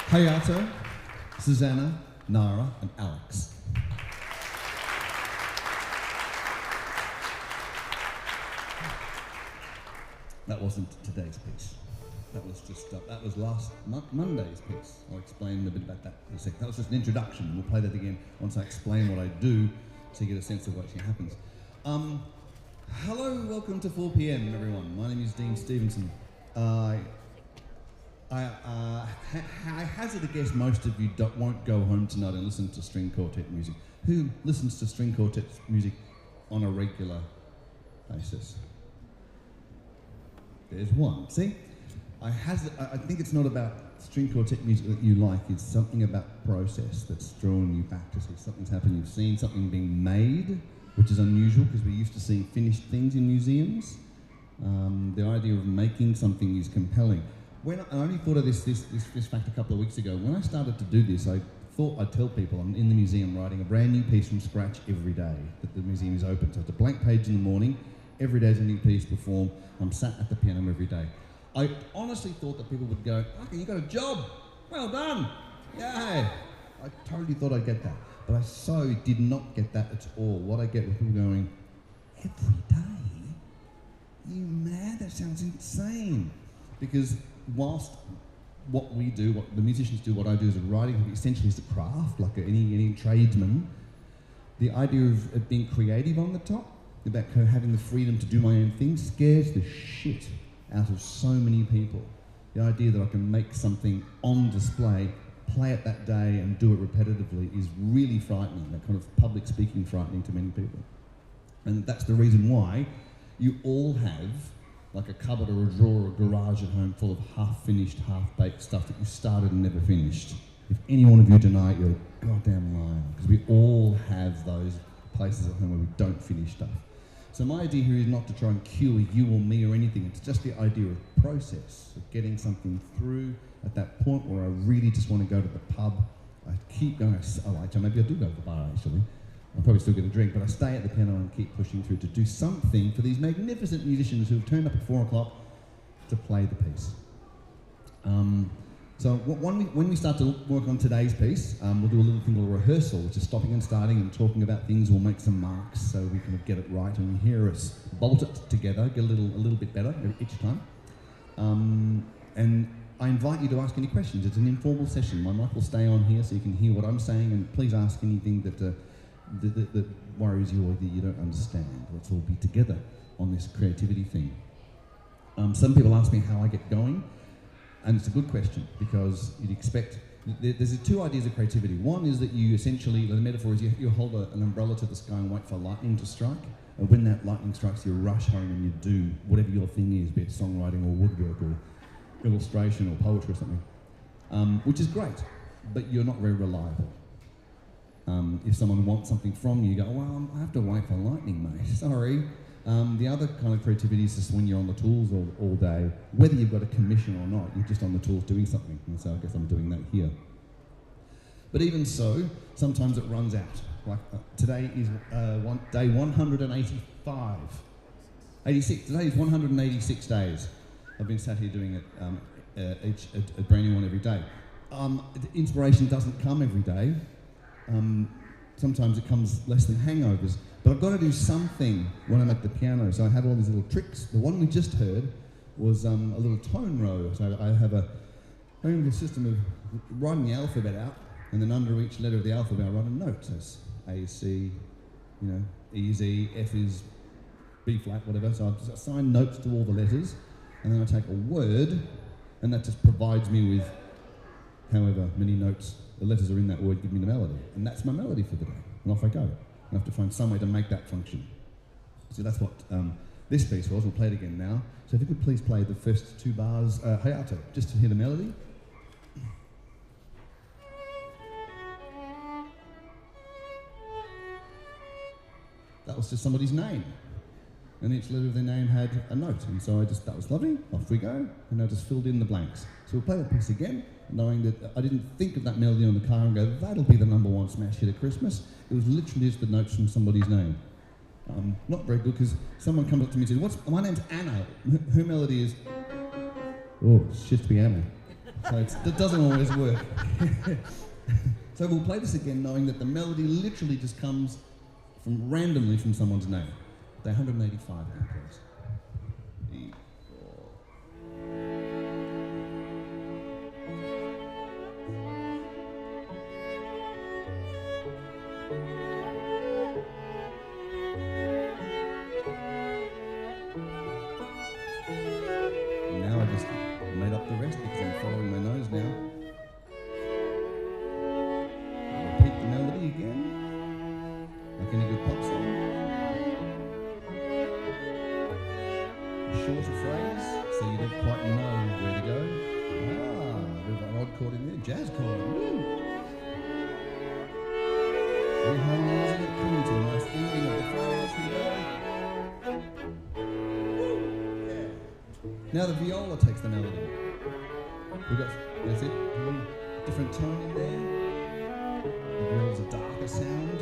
Hayato, Susanna, Nara, and Alex. That wasn't today's piece. That was just that was last Monday's piece. I'll explain a bit about that in a second. That was just an introduction. We'll play that again once I explain what I do, so you get a sense of what actually happens. Hello, welcome to 4 p.m. everyone. My name is Dean Stevenson. I hazard a guess most of you won't go home tonight and listen to string quartet music. Who listens to string quartet music on a regular basis? There's one. See? I think it's not about string quartet music that you like. It's something about process that's drawing you back to see something's happened. You've seen something being made, which is unusual because we're used to seeing finished things in museums. The idea of making something is compelling. I only thought of this fact a couple of weeks ago. When I started to do this, I thought I'd tell people I'm in the museum writing a brand new piece from scratch every day that the museum is open. So it's a blank page in the morning. Every day is a new piece performed. I'm sat at the piano every day. I honestly thought that people would go, "Okay, you got a job. Well done. Yay." I totally thought I'd get that. But I so did not get that at all. What I get was people going, "Every day? You mad? That sounds insane." Because whilst what we do, what the musicians do, what I do as a writing, essentially is a craft, like any tradesman, the idea of it being creative on the top, about having the freedom to do my own thing, scares the shit out of so many people. The idea that I can make something on display, play it that day and do it repetitively is really frightening, that kind of public speaking frightening to many people. And that's the reason why you all have like a cupboard or a drawer or a garage at home full of half-finished, half-baked stuff that you started and never finished. If any one of you deny it, you're a goddamn liar, because we all have those places at home where we don't finish stuff. So my idea here is not to try and cure you or me or anything, it's just the idea of process, of getting something through at that point where I really just want to go to the pub. I keep going, maybe I do go to the bar actually. I'll probably still get a drink, but I stay at the piano and keep pushing through to do something for these magnificent musicians who have turned up at 4 o'clock to play the piece. So when we start to work on today's piece, we'll do a little thing called a rehearsal, which is stopping and starting and talking about things. We'll make some marks so we can get it right and hear us bolt it together, get a little bit better each time. And I invite you to ask any questions. It's an informal session. My mic will stay on here so you can hear what I'm saying, and please ask anything that worries you or that you don't understand. Let's all be together on this creativity thing. Some people ask me how I get going, and it's a good question because you'd expect there's two ideas of creativity. One is that you essentially, the metaphor is you hold an umbrella to the sky and wait for lightning to strike. And when that lightning strikes, you rush home and you do whatever your thing is, be it songwriting or woodwork or illustration or poetry or something, which is great, but you're not very reliable. If someone wants something from you, you go, well, I have to wait for lightning, mate. Sorry. The other kind of creativity is just when you're on the tools all day, whether you've got a commission or not, you're just on the tools doing something. And so I guess I'm doing that here. But even so, sometimes it runs out. Like today is day 185. 86. Today is 186 days. I've been sat here doing it, a brand new one every day. Inspiration doesn't come every day. Sometimes it comes less than hangovers. But I've got to do something when I'm at the piano. So I have all these little tricks. The one we just heard was a little tone row. So I have a system of writing the alphabet out, and then under each letter of the alphabet I write a note. So it's A, C, E is E, F is B flat, whatever. So I just assign notes to all the letters, and then I take a word, and that just provides me with however many notes the letters are in that word give me the melody. And that's my melody for the day. And off I go. I have to find some way to make that function. So that's what this piece was. We'll play it again now. So if you could please play the first two bars hayato, just to hear the melody. That was just somebody's name. And each letter of their name had a note. And so that was lovely. Off we go. And I just filled in the blanks. So we'll play that piece again, knowing that I didn't think of that melody on the car and go, that'll be the #1 smash hit at Christmas. It was literally just the notes from somebody's name. Not very good, because someone comes up to me and says, my name's Anna. Her melody is, oh, it's just to be Anna. So it doesn't always work. So we'll play this again, knowing that the melody literally just comes randomly from someone's name. Day 185 now, please. Now I just made up the rest because I'm following my nose now. I'll repeat the melody again, like any good pop song. Shorter phrase, so you don't quite know where to go. There's an odd chord in there, jazz chord. Woo! Very harmonizing it, coming to a nice ending of the phrase. Here we go. Woo! Yeah. Now the viola takes the melody. We've got, that's it, a little different tone in there. The viola's a darker sound.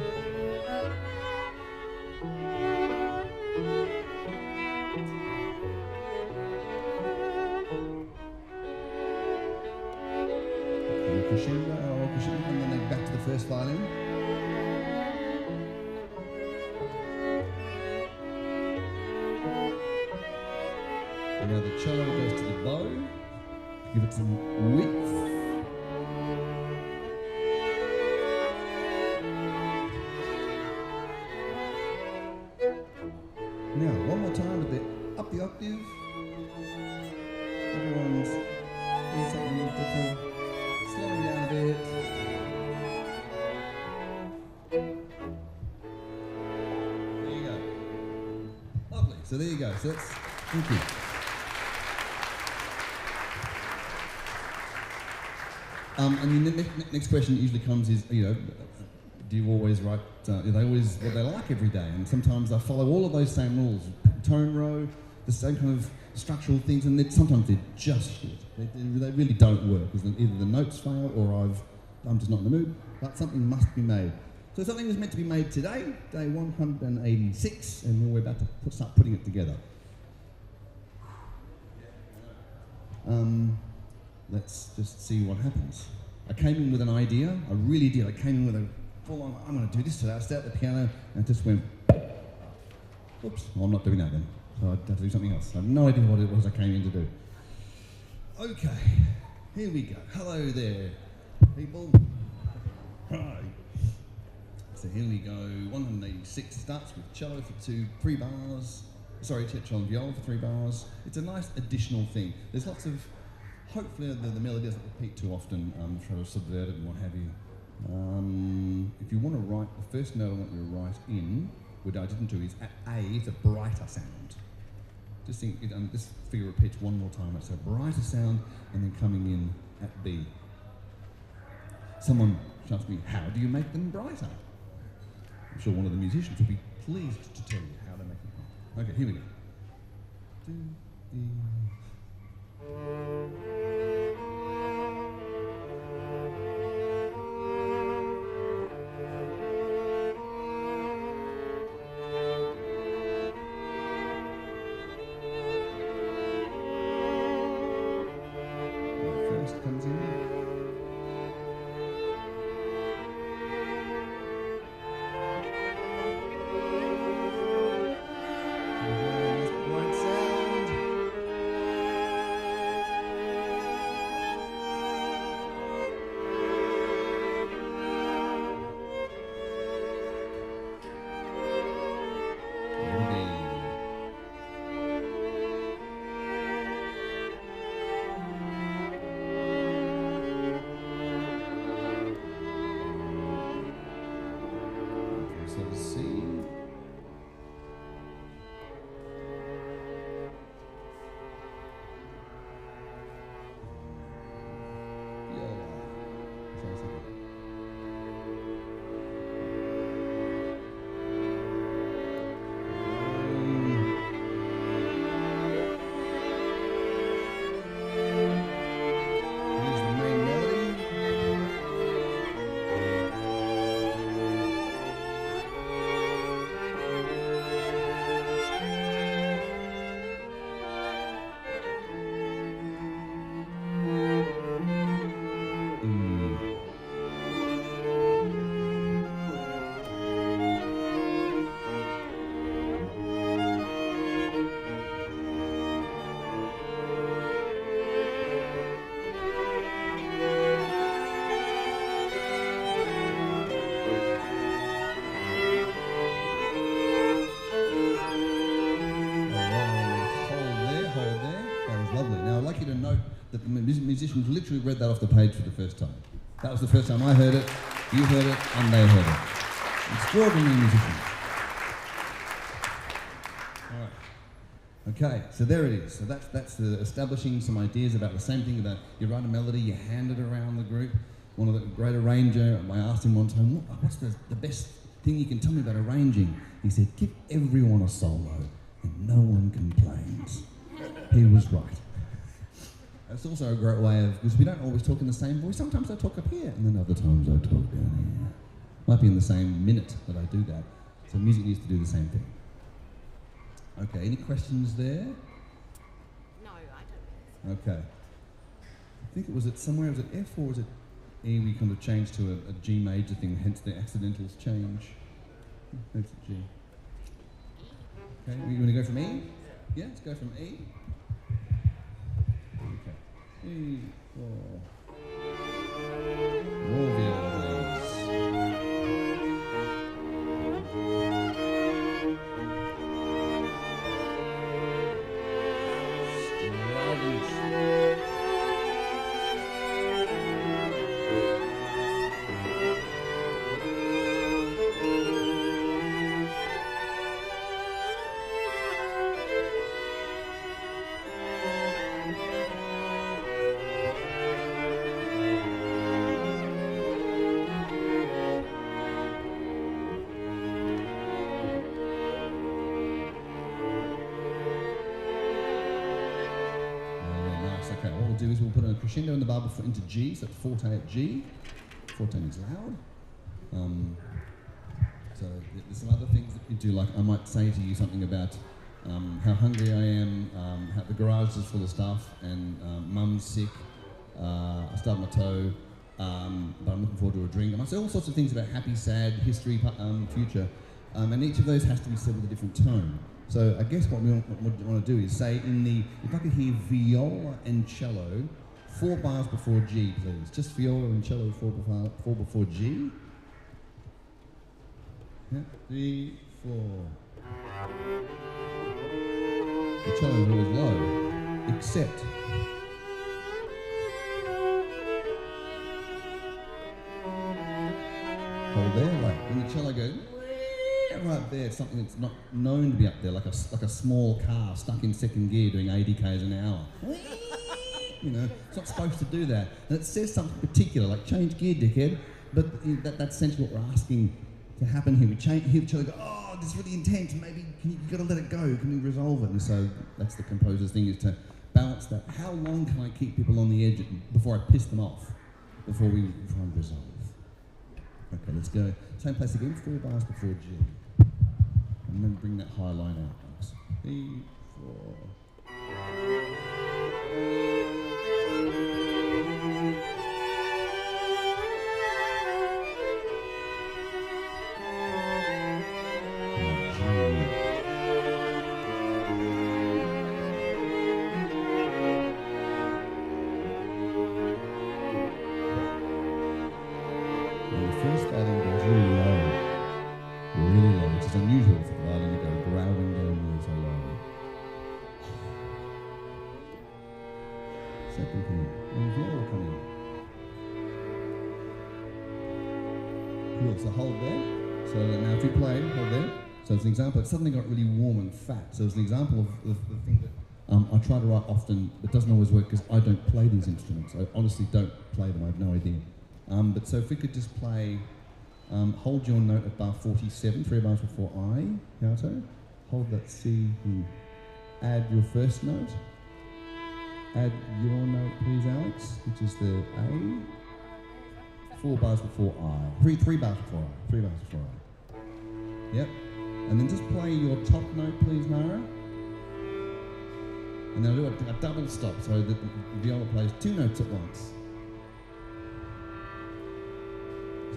Crescendo, and then back to the first violin. And now the cello goes to the bow, to give it some width. Now, one more time with up the octave. Everyone's doing something different. Slowing down a bit. There you go. Lovely. So there you go. So that's, thank you. And the next question usually comes is, do you always write, are they always what they like every day? And sometimes I follow all of those same rules. Tone row, the same kind of structural things, and sometimes they're just shit. They really don't work, because either the notes fail or I'm just not in the mood, but something must be made. So something was meant to be made today, day 186, and we're about to start putting it together. Let's just see what happens. I came in with an idea, I really did. I came in with a full-on, I'm going to do this today. I started at the piano and it just went, oops, well, I'm not doing that then. So I'd have to do something else. I have no idea what it was I came in to do. Okay, here we go. Hello there, people. Hi. So here we go. 186 starts with cello for 3 bars. Sorry, cello and viola for 3 bars. It's a nice additional thing. There's lots of hopefully the melody doesn't repeat too often, try to subvert it and what have you. If you want to write, the first note I want you to write in, which I didn't do, is at A, it's a brighter sound. Just think, this figure repeats one more time. It's a brighter sound, and then coming in at B. Someone asked me, how do you make them brighter? I'm sure one of the musicians will be pleased to tell you how to make them brighter. Okay, here we go. First comes in. That the musicians literally read that off the page for the first time. That was the first time I heard it, you heard it, and they heard it. Extraordinary musicians. All right. Okay, so there it is. So that's the establishing some ideas about the same thing about you write a melody, you hand it around the group. One of the great arranger, I asked him one time, what's the best thing you can tell me about arranging? He said, give everyone a solo and no one complains. He was right. It's also a great way of, because we don't always talk in the same voice. Sometimes I talk up here, and then other times I talk down here. Might be in the same minute that I do that. So music needs to do the same thing. Okay, any questions there? No, I don't. Okay. I think it was at somewhere, was it F or was it E we kind of changed to a G major thing, hence the accidentals change. That's a G. Okay, you want to go from E? Yeah, let's go from E. Okay. E, 4. More viola, please. Okay, what we'll do is we'll put a crescendo in the bar before into G, so it's forte at G. Forte is loud. So there's some other things that you do, like I might say to you something about how hungry I am, how the garage is full of stuff, and mum's sick, I stubbed my toe, but I'm looking forward to a drink. I might say all sorts of things about happy, sad, history, future, and each of those has to be said with a different tone. So I guess what we want to do is say if I could hear viola and cello, 4 bars before G, please. Just viola and cello 4 before G. Yeah, 3, 4. The cello is always low, except there, like when the cello goes right there, it's something that's not known to be up there, like a small car stuck in second gear doing 80 k's an hour. You know, it's not supposed to do that. And it says something particular, like change gear, dickhead. But that's essentially what we're asking to happen here. We hear the cello go, oh, this is really intense. Maybe you've got to let it go. Can we resolve it? And so that's the composer's thing, is to balance that. How long can I keep people on the edge before I piss them off? Before we try and resolve. Okay, let's go. Same place again, 4 bars before G. And then bring that high line out, folks. 3, 4. So hold there. So now if you play, hold there. So as an example, it suddenly got really warm and fat. So as an example of the thing that I try to write often, but doesn't always work because I don't play these instruments. I honestly don't play them, I have no idea. But so if we could just play, hold your note at bar 47, 3 bars before I, alto. Hold that C, add your first note. Add your note, please, Alex, which is the A. 4 bars before I. 3 bars before I. 3 bars before I. Yep. And then just play your top note, please, Nara. And then I'll do a double stop so that the viola plays 2 notes at once.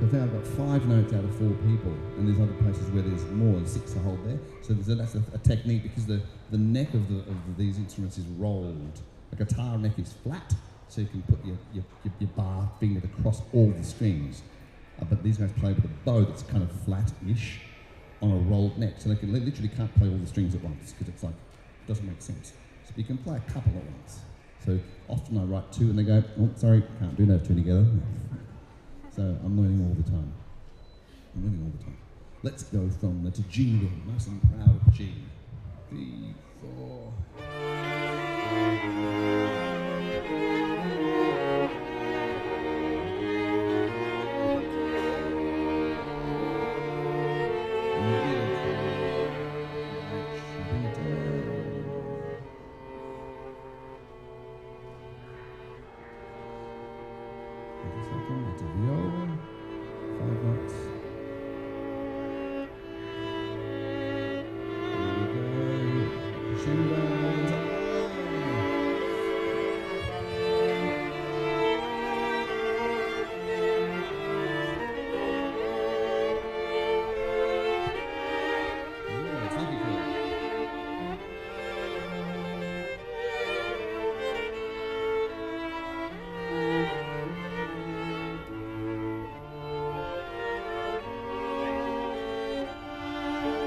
So now I've got 5 notes out of 4 people, and there's other places where there's more than 6 to hold there. So that's a technique, because the neck of these instruments is rolled. A guitar neck is flat, so you can put your bar finger across all the strings. But these guys play with a bow that's kind of flat-ish on a rolled neck, so they literally can't play all the strings at once, because it's like, it doesn't make sense. So you can play a couple at once. So often I write 2 and they go, oh, sorry, can't do those 2 together. So I'm learning all the time. Let's go from the to G then, nice and proud of G. 3, 4.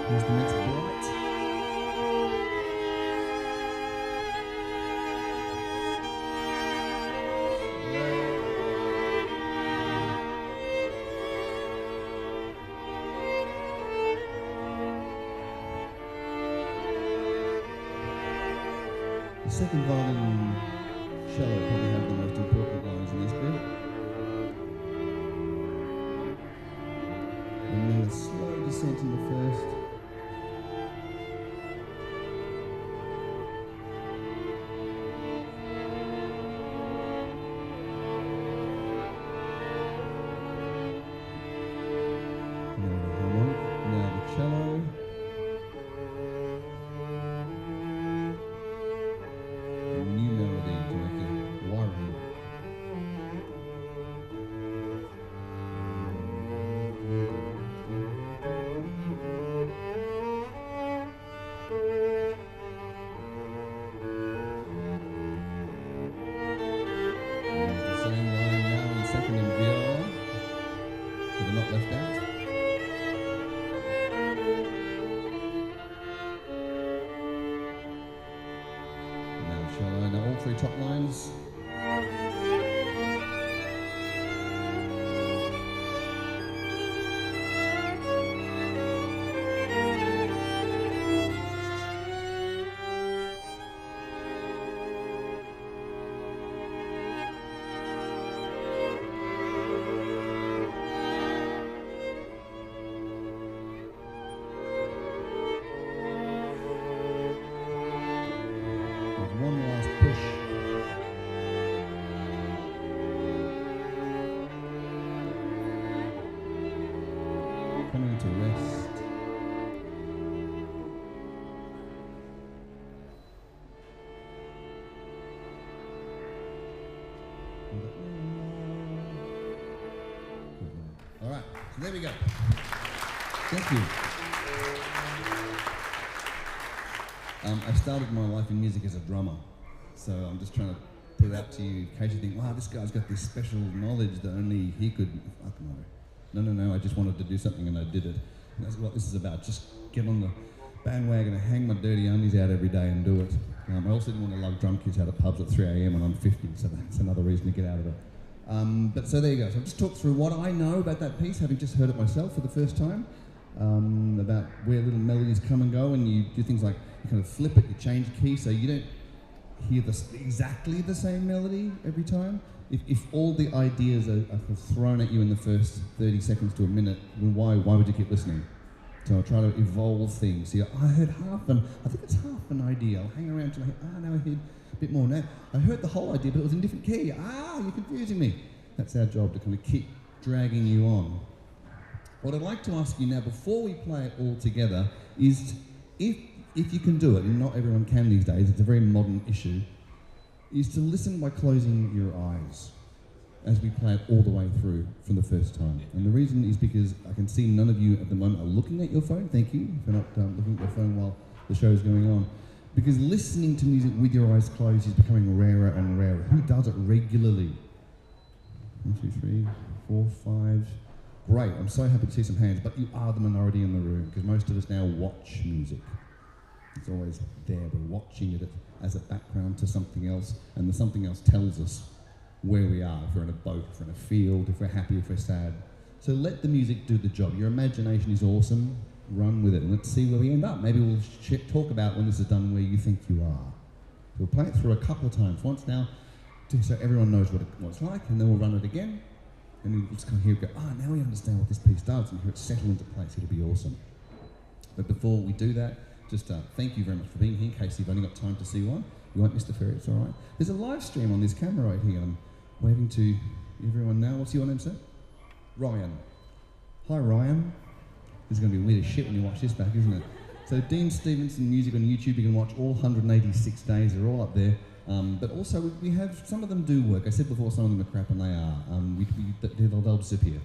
Here's the next bright. The second violin cello probably have the most important lines in this bit. And then a slow descent in the first. Three top lines. So there we go. Thank you. I started my life in music as a drummer, so I'm just trying to put it out to you in case you think, wow, this guy's got this special knowledge that only he could. Fuck no. No, I just wanted to do something and I did it. And that's what this is about. Just get on the bandwagon and hang my dirty undies out every day and do it. I also didn't want to lug drum kits out of pubs at 3 a.m. when I'm 50, so that's another reason to get out of it. But so there you go. So I'll just talk through what I know about that piece, having just heard it myself for the first time, about where little melodies come and go, and you do things like you kind of flip it, you change key, so you don't hear exactly the same melody every time. If all the ideas are thrown at you in the first 30 seconds to a minute, then why would you keep listening? So I'll try to evolve things. So I heard I think it's half an idea. I'll hang around till now I heard a bit more. Now I heard the whole idea, but it was in a different key. You're confusing me. That's our job, to kind of keep dragging you on. What I'd like to ask you now, before we play it all together, is if you can do it, and not everyone can these days, it's a very modern issue, is to listen by closing your eyes as we play it all the way through from the first time. And the reason is because I can see none of you at the moment are looking at your phone. Thank you for not looking at your phone while the show is going on. Because listening to music with your eyes closed is becoming rarer and rarer. Who does it regularly? 1, 2, 3, 4, 5. Great, I'm so happy to see some hands, but you are the minority in the room, because most of us now watch music. It's always there, we're watching it as a background to something else, and the something else tells us where we are, if we're in a boat, if we're in a field, if we're happy, if we're sad. So let the music do the job. Your imagination is awesome, run with it, and let's see where we end up. Maybe we'll talk about when this is done where you think you are. So we'll play it through a couple of times, once now, so everyone knows what it's like, and then we'll run it again, and you'll just kind of hear it go, now we understand what this piece does, and hear it settle into place. It'll be awesome. But before we do that, just thank you very much for being here, in case you've only got time to see one. You won't miss the ferry, it's all right. There's a live stream on this camera right here. I'm waving to everyone now. What's your name, sir? Ryan. Hi, Ryan. This is going to be weird as shit when you watch this back, isn't it? So Dean Stevenson music on YouTube, you can watch all 186 days. They're all up there. But also, we have, some of them do work. I said before, some of them are crap, and they are. They'll disappear.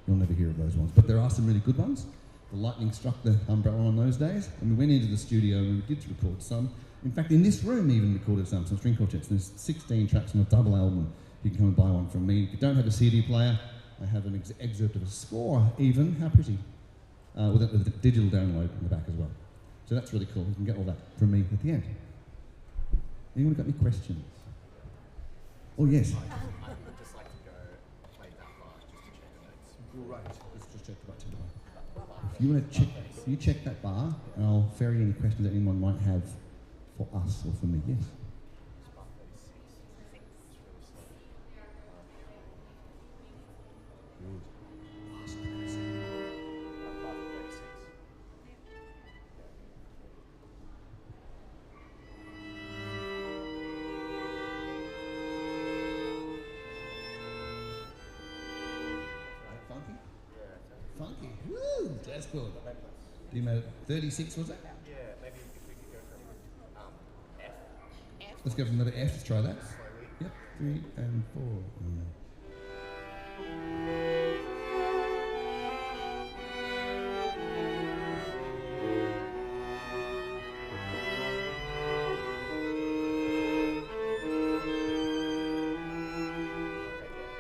You'll never hear of those ones. But there are some really good ones. The lightning struck the umbrella on those days, and we went into the studio and we did record some. In fact, in this room, even recorded some string quartets. There's 16 tracks on a double album. You can come and buy one from me. If you don't have a CD player, I have an excerpt of a score, even. How pretty. With a digital download in the back as well. So that's really cool. You can get all that from me at the end. Anyone got any questions? Oh, yes. I would just like to go play that bar just to check the notes. Right. Let's just check the right bar. If you want to check, you check that bar, and I'll ferry any questions that anyone might have for us or for me. Yes. Funky. Woo! That's cool. You made it 36, was it? Yeah, maybe if we could go from F. Let's go from letter F. Let's try that. Yep. 3 and 4.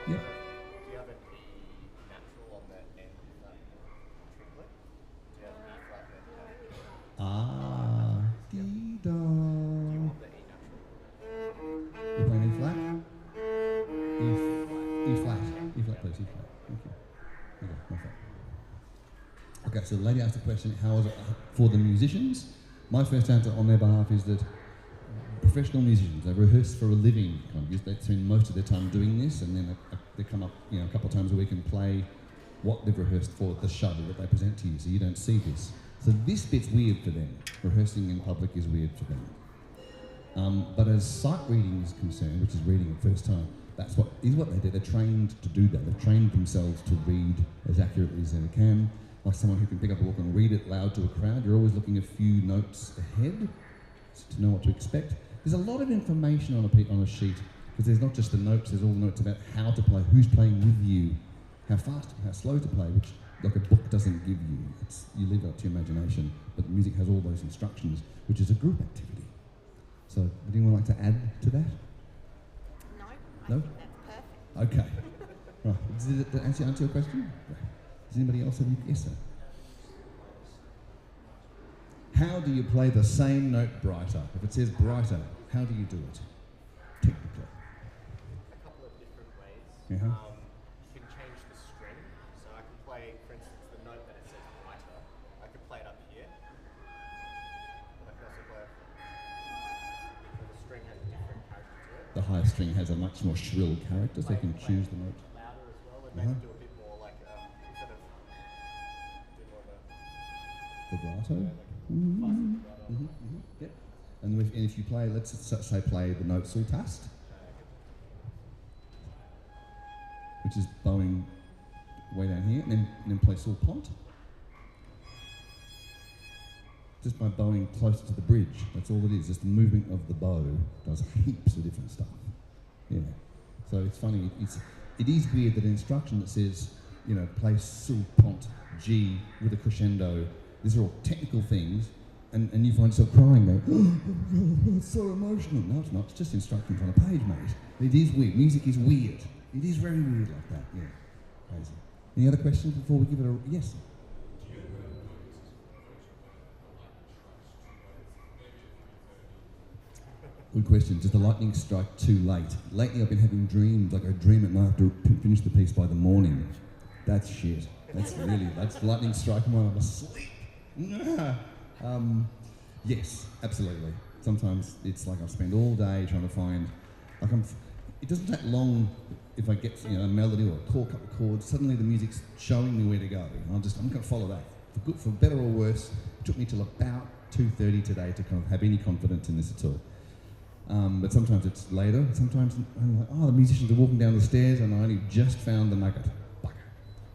Yep. Do you have an E natural on the end of that triplet? Do you have an E flat there? Dee da. Do you want the E natural? You're playing E flat? E flat, please, E flat. Thank you. Okay, no flat. Okay, so the lady asked the question, how is it for the musicians? My first answer on their behalf is that professional musicians, they rehearse for a living, they spend most of their time doing this, and then they come up a couple of times a week and play what they've rehearsed for the show that they present to you, so you don't see this. So this bit's weird for them. Rehearsing in public is weird for them. But as sight reading is concerned, which is reading it first time, that's what they do. They're trained to do that. They've trained themselves to read as accurately as they can. Like someone who can pick up a book and read it loud to a crowd, you're always looking a few notes ahead to know what to expect. There's a lot of information on a sheet, because there's not just the notes, there's all the notes about how to play, who's playing with you, how fast, how slow to play, which like a book doesn't give you. You leave it up to your imagination, but the music has all those instructions, which is a group activity. So, would anyone like to add to that? No, I No? think that's perfect. Okay. Right. Did it answer your question? Does anybody else have any? Yes, sir. How do you play the same note brighter? If it says brighter, how do you do it? Technically. A couple of different ways. Uh-huh. You can change the string. So I can play, for instance, the note that it says brighter. I could play it up here. But I can also play it. So the string has a different character to it. The higher string has a much more shrill character, so you can choose the note. Louder as well, and maybe do a bit more like instead of do more of a Vibrato. like fast vibrato. Yep. And if you play, let's say play the note sultast, which is bowing way down here, and then play sul pont. Just by bowing closer to the bridge, that's all it is. Just the movement of the bow does heaps of different stuff. Yeah. So it's funny. It is weird that an instruction that says, play sul pont G with a crescendo. These are all technical things, and you find yourself crying, going, oh, it's so emotional. No, it's not. It's just instructions on a page, mate. It is weird. Music is weird. It is very weird like that. Yeah. Crazy. Any other questions before we give it a yes? Good question. Does the lightning strike too late? Lately I've been having dreams, like I dream at night, I have to finish the piece by the morning. That's shit. That's lightning striking while I'm asleep. Yes, absolutely. Sometimes it's like I spend all day trying to find, it doesn't take long if I get a melody or a couple of chords, suddenly the music's showing me where to go. And I'm going to follow that. For better or worse, it took me till about 2:30 today to kind of have any confidence in this at all. But sometimes it's later. Sometimes I'm like, the musicians are walking down the stairs and I only just found the nugget.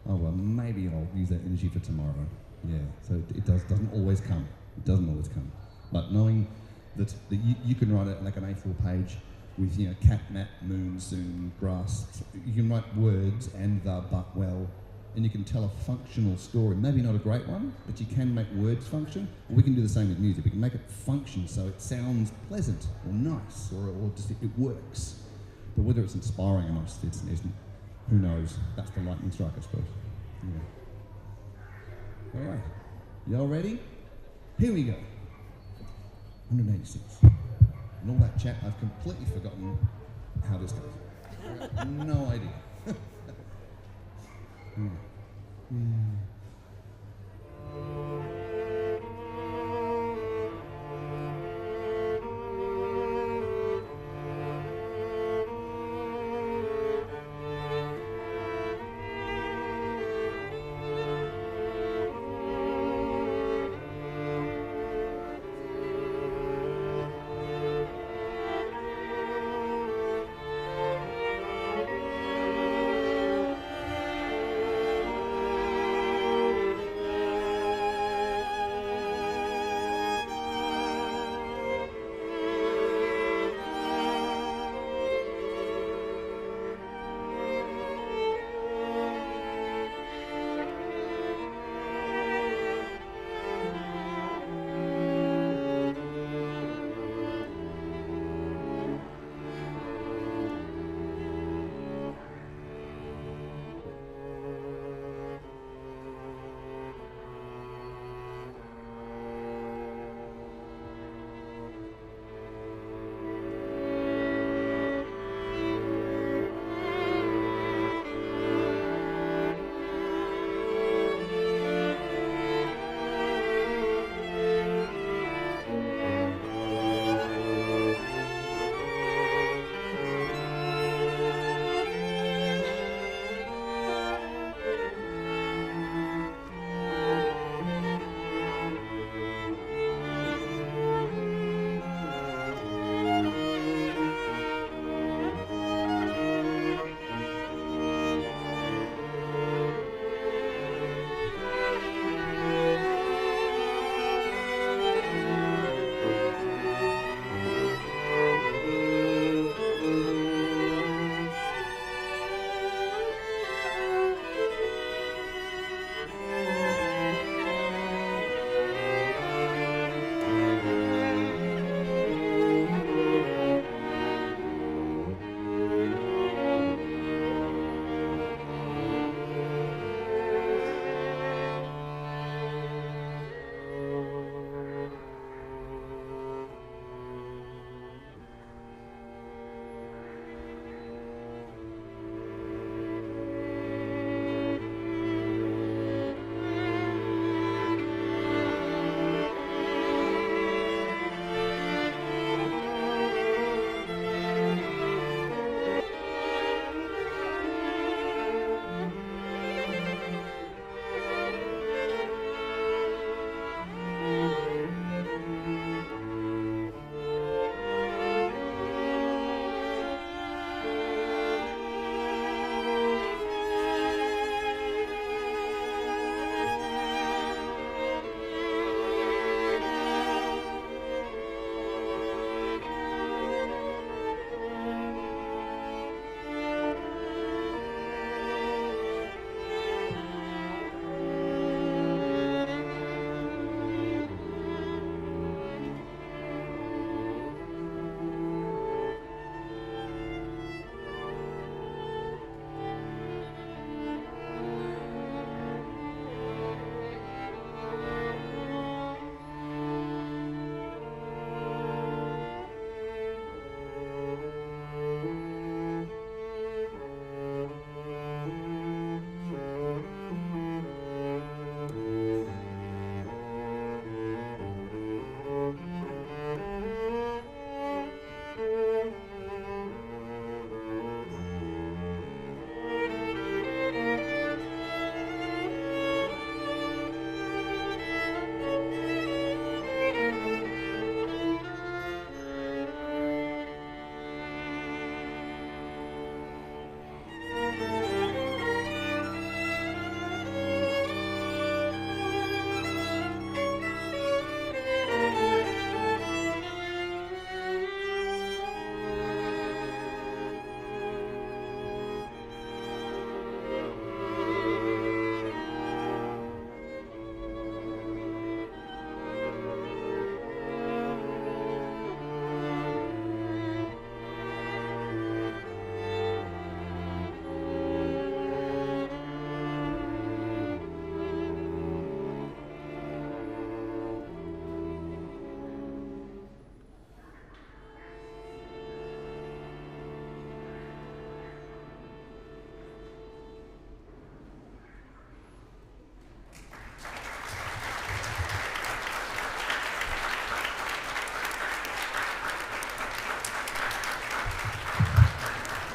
Oh, well, maybe I'll use that energy for tomorrow. Yeah, so it doesn't always come. It doesn't always come. But knowing that you can write it like an A4 page with, cat, mat, moon, soon, grass. You can write words and the, but, well, and you can tell a functional story. Maybe not a great one, but you can make words function. Or we can do the same with music. We can make it function so it sounds pleasant or nice or just it works. But whether it's inspiring or not, it isn't. Who knows? That's the lightning strike, I suppose. Yeah. All right. Y'all ready? Here we go. 186. And all that chat, I've completely forgotten how this goes. I have no idea.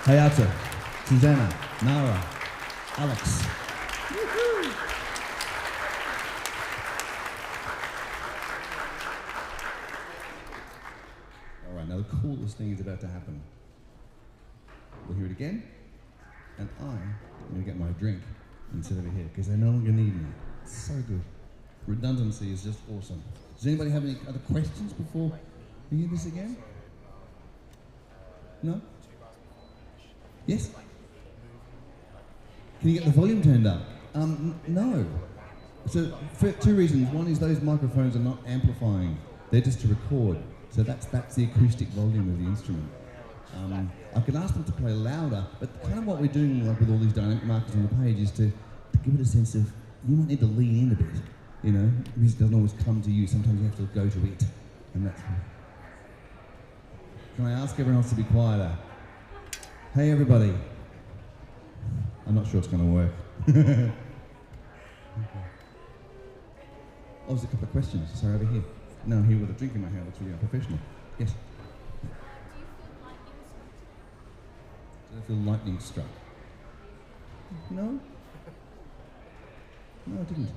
Hayata, Susanna, Nara, Alex. All right, now the coolest thing is about to happen. We'll hear it again, and I'm going to get my drink instead of here because they no longer need me. It's so good. Redundancy is just awesome. Does anybody have any other questions before we hear this again? No? Yes? Can you get the volume turned up? No. So for two reasons. One is those microphones are not amplifying; they're just to record. So that's the acoustic volume of the instrument. I could ask them to play louder, but kind of what we're doing, like with all these dynamic markers on the page, is to give it a sense of you might need to lean in a bit. You know, music doesn't always come to you. Sometimes you have to go to it, and that's. Can I ask everyone else to be quieter? Hey, everybody. I'm not sure it's going to work. Okay. Oh, there's a couple of questions. Sorry, over here. No, I'm here with a drink in my hand. That's really unprofessional. Yes. Do you feel lightning struck? No? No, I didn't.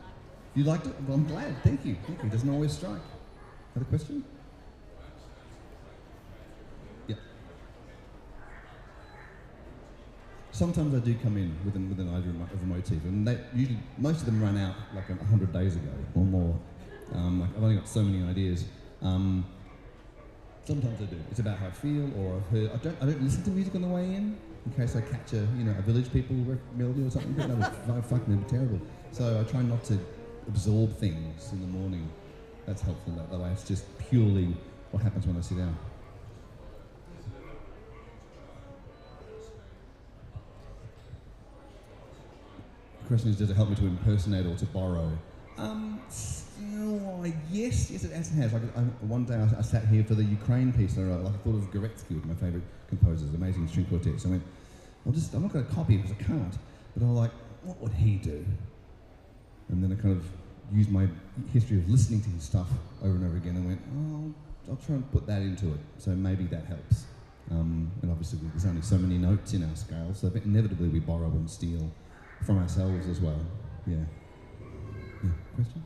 You liked it? Well, I'm glad. Thank you. Thank you. It doesn't always strike. Other question? Yeah. Sometimes I do come in with an idea of a motif, and they usually most of them run out like 100 days ago or more. Like I've only got so many ideas. Sometimes I do. It's about how I feel, or I've heard. I don't listen to music on the way in case I catch a Village People melody or something. But that would fucking be terrible. So I try not to absorb things in the morning. That's helpful that way. It's just purely what happens when I sit down. The question is, does it help me to impersonate or to borrow? Yes, it has. Like one day I sat here for the Ukraine piece, and I thought of Gorecki, one of my favourite composers, amazing string quartet. So I went, I'm not going to copy because I can't, but I'm like, what would he do? And then I kind of used my history of listening to his stuff over and over again and went, I'll try and put that into it. So maybe that helps. And obviously there's only so many notes in our scale, so inevitably we borrow and steal from ourselves as well. Yeah. Question?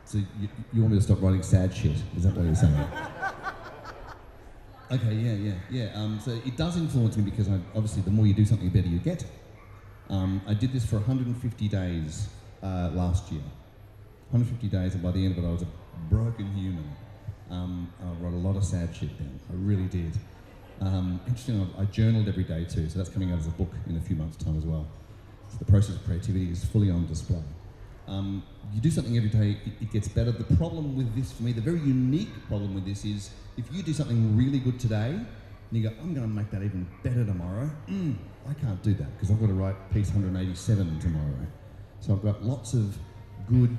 So you want me to stop writing sad shit? Is that what you're saying? Okay, yeah. So it does influence me because obviously the more you do something, the better you get. I did this for 150 days last year. 150 days, and by the end of it, I was a broken human. I wrote a lot of sad shit down. I really did. Interesting, I journaled every day too, so that's coming out as a book in a few months' time as well. So the process of creativity is fully on display. You do something every day, it gets better. The problem with this, for me, the very unique problem with this is, if you do something really good today, and you go, I'm going to make that even better tomorrow, I can't do that, because I've got to write piece 187 tomorrow. So I've got lots of good,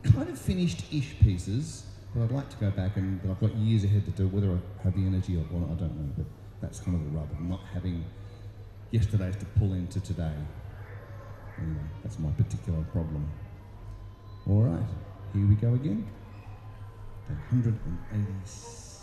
kind of finished-ish pieces, but I'd like to go back, but I've got years ahead to do. Whether I have the energy or not, I don't know, but that's kind of the rub of not having yesterday's to pull into today. Anyway, that's my particular problem. All right, here we go again. 186.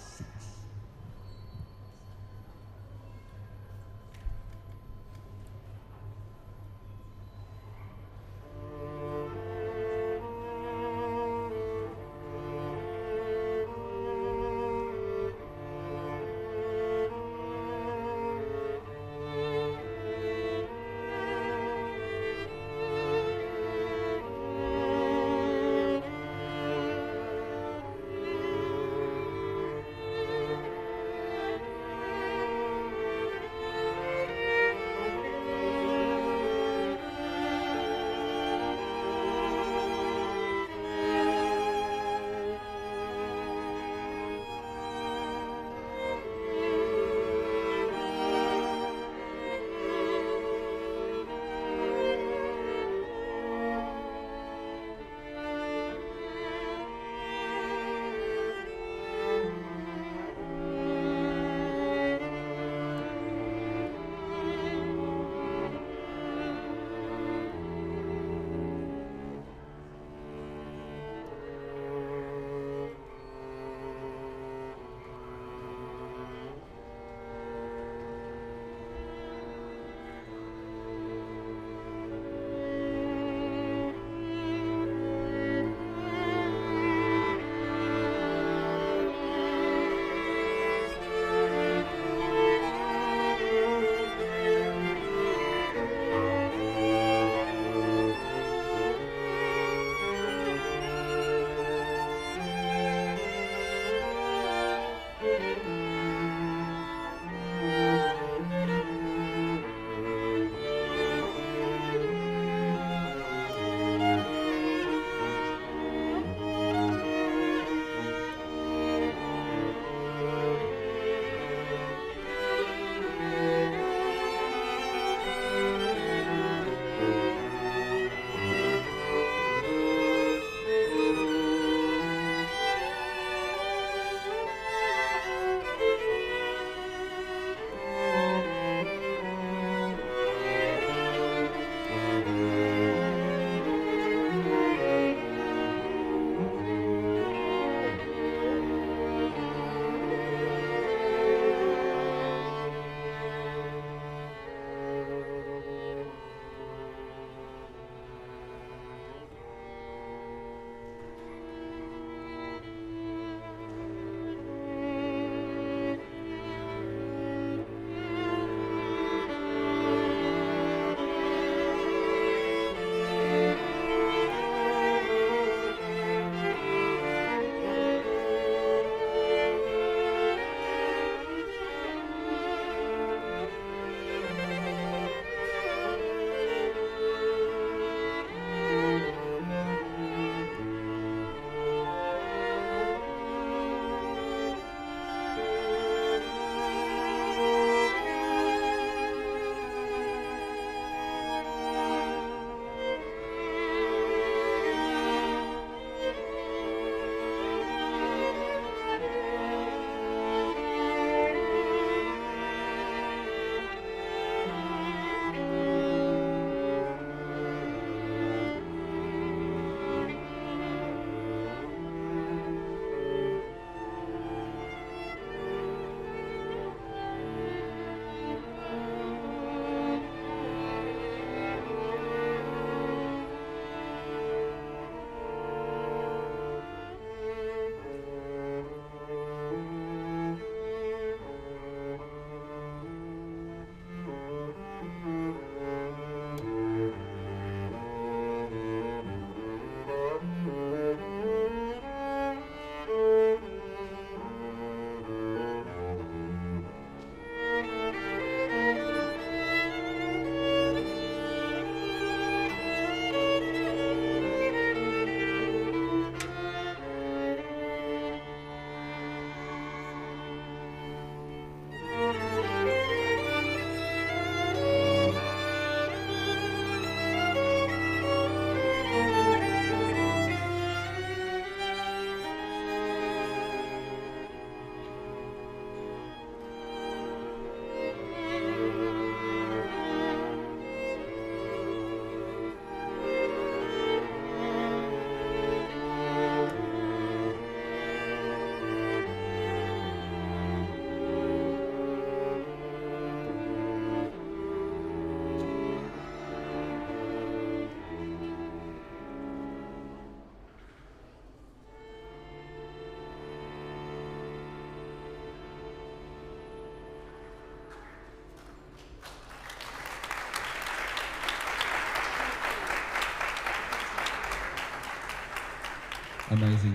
Amazing.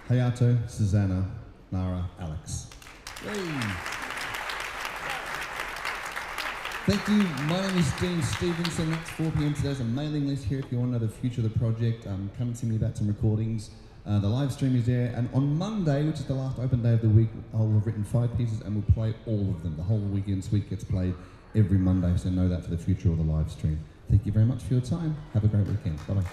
Hayato, Susanna, Nara, Alex. Yay. Thank you. My name is Dean Stevenson. That's 4 p.m. today. There's a mailing list here if you want to know the future of the project. Come and see me about some recordings. The live stream is there. And on Monday, which is the last open day of the week, I'll have written 5 pieces and we'll play all of them. The whole weekend suite gets played every Monday, so know that for the future of the live stream. Thank you very much for your time. Have a great weekend. Bye-bye.